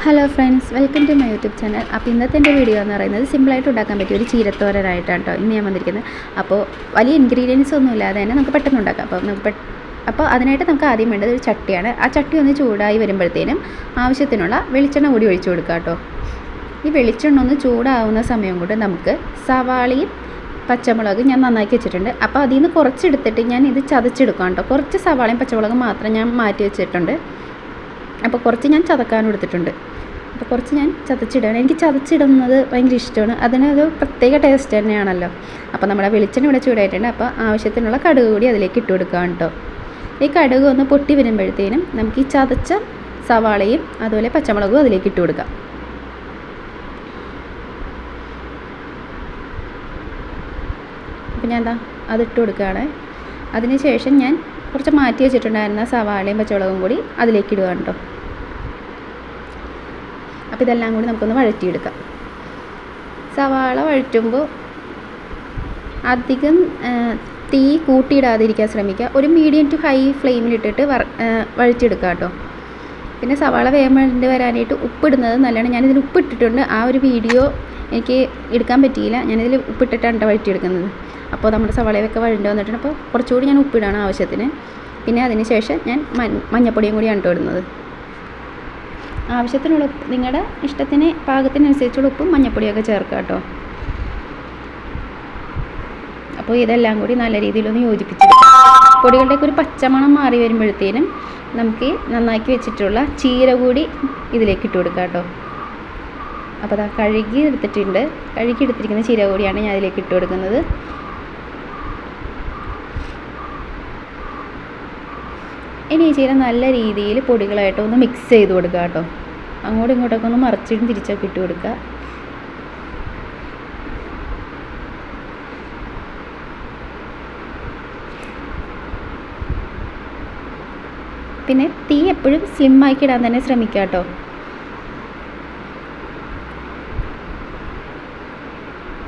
Hello friends, welcome to my YouTube channel. അപ്പോൾ ഇന്നത്തെ എൻ്റെ വീഡിയോ എന്ന് പറയുന്നത് സിമ്പിളായിട്ട് ഉണ്ടാക്കാൻ പറ്റിയ ഒരു ചീരത്തോരനായിട്ടാണ് കേട്ടോ ഇന്ന് ഞാൻ വന്നിരിക്കുന്നത്. അപ്പോൾ വലിയ ഇൻഗ്രീഡിയൻസ് ഒന്നും ഇല്ലാതെ തന്നെ നമുക്ക് പെട്ടെന്ന് ഉണ്ടാക്കാം. അപ്പോൾ അതിനായിട്ട് നമുക്ക് ആദ്യം വേണ്ടത് ഒരു ചട്ടിയാണ്. ആ ചട്ടി ഒന്ന് ചൂടായി വരുമ്പോഴത്തേനും ആവശ്യത്തിനുള്ള വെളിച്ചെണ്ണ കൂടി ഒഴിച്ചു കൊടുക്കുക കേട്ടോ. ഈ വെളിച്ചെണ്ണ ഒന്ന് ചൂടാവുന്ന സമയം കൊണ്ട് നമുക്ക് സവാളയും പച്ചമുളക് ഞാൻ നന്നാക്കി വെച്ചിട്ടുണ്ട്. അപ്പോൾ അതിൽ നിന്ന് കുറച്ചെടുത്തിട്ട് ഞാൻ ഇത് ചതച്ചെടുക്കാം കേട്ടോ. കുറച്ച് സവാളയും പച്ചമുളകും മാത്രം ഞാൻ മാറ്റി വെച്ചിട്ടുണ്ട്. അപ്പോൾ കുറച്ച് ഞാൻ ചതക്കാനും എടുത്തിട്ടുണ്ട്. അപ്പോൾ കുറച്ച് ഞാൻ ചതച്ചിടുകയാണ്. എനിക്ക് ചതച്ചിടുന്നത് ഭയങ്കര ഇഷ്ടമാണ്. അതിനൊരു പ്രത്യേക ടേസ്റ്റ് തന്നെയാണല്ലോ. അപ്പോൾ നമ്മുടെ വെളിച്ചെണ്ണ ഇവിടെ ചൂടായിട്ടുണ്ട്. അപ്പോൾ ആവശ്യത്തിനുള്ള കടുക് കൂടി അതിലേക്ക് ഇട്ട് കൊടുക്കാം കേട്ടോ. ഈ കടുക് ഒന്ന് പൊട്ടി വരുമ്പോഴത്തേനും നമുക്ക് ഈ ചതച്ച സവാളയും അതുപോലെ പച്ചമുളകും അതിലേക്ക് ഇട്ട് കൊടുക്കാം. അപ്പോൾ ഞാൻ അതിട്ട് കൊടുക്കുകയാണ്. അതിന് ശേഷം ഞാൻ കുറച്ച് മാറ്റി വെച്ചിട്ടുണ്ടായിരുന്ന സവാളയും പച്ചമുളകും കൂടി അതിലേക്ക് ഇടുക കേട്ടോ. അപ്പോൾ ഇതെല്ലാം കൂടി നമുക്കൊന്ന് വഴറ്റിയെടുക്കാം. സവാള വഴറ്റുമ്പോൾ അധികം തീ കൂട്ടിയിടാതിരിക്കാൻ ശ്രമിക്കുക. ഒരു മീഡിയം ടു ഹൈ ഫ്ലെയിമിലിട്ടിട്ട് വഴറ്റിയെടുക്കുക കേട്ടോ. പിന്നെ സവാള വേഗം വരാനായിട്ട് ഉപ്പിടുന്നത് നല്ലതാണ്. ഞാനിതിൽ ഉപ്പിട്ടിട്ടുണ്ട്. ആ ഒരു വീഡിയോ എനിക്ക് എടുക്കാൻ പറ്റിയില്ല. ഞാനിതിൽ ഉപ്പിട്ടിട്ടാണ് വഴറ്റിയെടുക്കുന്നത്. അപ്പോൾ നമ്മുടെ സവാളയൊക്കെ വഴണ്ട് വന്നിട്ടുണ്ട്. അപ്പോൾ കുറച്ചുകൂടി ഞാൻ ഉപ്പിടാണ് ആവശ്യത്തിന്. പിന്നെ അതിന് ശേഷം ഞാൻ മഞ്ഞപ്പൊടിയും കൂടിയാണ് ഇടുന്നത്. ആവശ്യത്തിനുള്ള ഉപ്പ്, നിങ്ങളുടെ ഇഷ്ടത്തിന് പാകത്തിനനുസരിച്ചുള്ള ഉപ്പും മഞ്ഞപ്പൊടിയൊക്കെ ചേർക്കുക കേട്ടോ. അപ്പോൾ ഇതെല്ലാം കൂടി നല്ല രീതിയിലൊന്ന് യോജിപ്പിച്ചെടുക്കാം. പൊടികളുടെയൊക്കെ ഒരു പച്ചമണം മാറി വരുമ്പോഴത്തേനും നമുക്ക് നന്നാക്കി വെച്ചിട്ടുള്ള ചീര കൂടി ഇതിലേക്ക് ഇട്ട് കൊടുക്കാം കേട്ടോ. അപ്പോൾ കഴുകി എടുത്തിരിക്കുന്ന ചീര കൂടിയാണ് ഞാൻ അതിലേക്ക് ഇട്ട് കൊടുക്കുന്നത്. ഇനി ഈ ചീര നല്ല രീതിയിൽ പൊടികളായിട്ട് ഒന്ന് മിക്സ് ചെയ്ത് കൊടുക്കുക കേട്ടോ. അങ്ങോട്ടും ഇങ്ങോട്ടൊക്കെ ഒന്ന് മറിച്ചിട്ടും തിരിച്ചൊക്കെ ഇട്ട് കൊടുക്കുക. പിന്നെ തീ എപ്പോഴും സ്ലിമ്മാക്കി ഇടാൻ തന്നെ ശ്രമിക്കുക കേട്ടോ.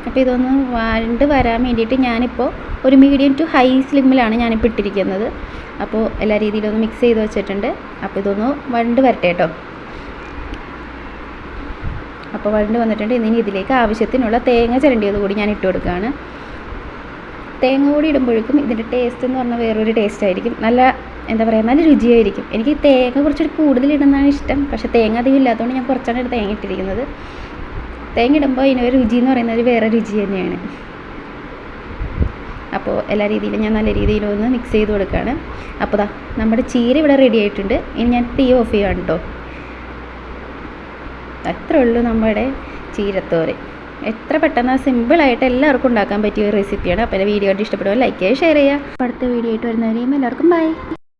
അപ്പോൾ ഇതൊന്ന് വഴണ്ട് വരാൻ വേണ്ടിയിട്ട് ഞാനിപ്പോൾ ഒരു മീഡിയം ടു ഹൈ സ്ലിമ്മിലാണ് ഞാനിപ്പോൾ ഇട്ടിരിക്കുന്നത്. അപ്പോൾ എല്ലാ രീതിയിലൊന്ന് മിക്സ് ചെയ്ത് വെച്ചിട്ടുണ്ട്. അപ്പോൾ ഇതൊന്ന് വഴണ്ട് വരട്ടെ കേട്ടോ. അപ്പോൾ വഴണ്ട് വന്നിട്ടുണ്ട്. ഇനി ഇതിലേക്ക് ആവശ്യത്തിനുള്ള തേങ്ങ ചിരണ്ടിയത് കൂടി ഞാൻ ഇട്ട് കൊടുക്കുകയാണ്. തേങ്ങ കൂടി ഇടുമ്പോഴേക്കും ഇതിൻ്റെ ടേസ്റ്റ് എന്ന് പറഞ്ഞാൽ വേറൊരു ടേസ്റ്റ് ആയിരിക്കും. നല്ല രുചിയായിരിക്കും. എനിക്ക് തേങ്ങ കുറച്ചൊരു കൂടുതൽ ഇടുന്നതാണ് ഇഷ്ടം. പക്ഷേ തേങ്ങ അധികം ഇല്ലാത്തതുകൊണ്ട് ഞാൻ കുറച്ചാണ് തേങ്ങ ഇട്ടിരിക്കുന്നത്. തേങ്ങ ഇടുമ്പോൾ ഇതിനൊരു രുചി എന്ന് പറയുന്നത് വേറെ രുചി തന്നെയാണ്. അപ്പോൾ എല്ലാ രീതിയിലും ഞാൻ നല്ല രീതിയിലൊന്ന് മിക്സ് ചെയ്ത് കൊടുക്കുകയാണ്. അപ്പോൾ നമ്മുടെ ചീര ഇവിടെ റെഡി ആയിട്ടുണ്ട്. ഇനി ഞാൻ തീ ഓഫ് ചെയ്യാം കേട്ടോ. അത്രേ ഉള്ളൂ നമ്മുടെ ചീരത്തോരൻ. എത്ര പെട്ടെന്ന് സിമ്പിളായിട്ട് എല്ലാവർക്കും ഉണ്ടാക്കാൻ പറ്റിയ ഒരു റെസിപ്പിയാണ്. അപ്പോൾ എൻ്റെ വീഡിയോ കണ്ട് ഇഷ്ടപ്പെടുമ്പോൾ ലൈക്ക് ചെയ്യുക, ഷെയർ ചെയ്യുക. അടുത്ത വീഡിയോ ആയിട്ട് വരുന്നവരെയും എല്ലാവർക്കും ബൈ.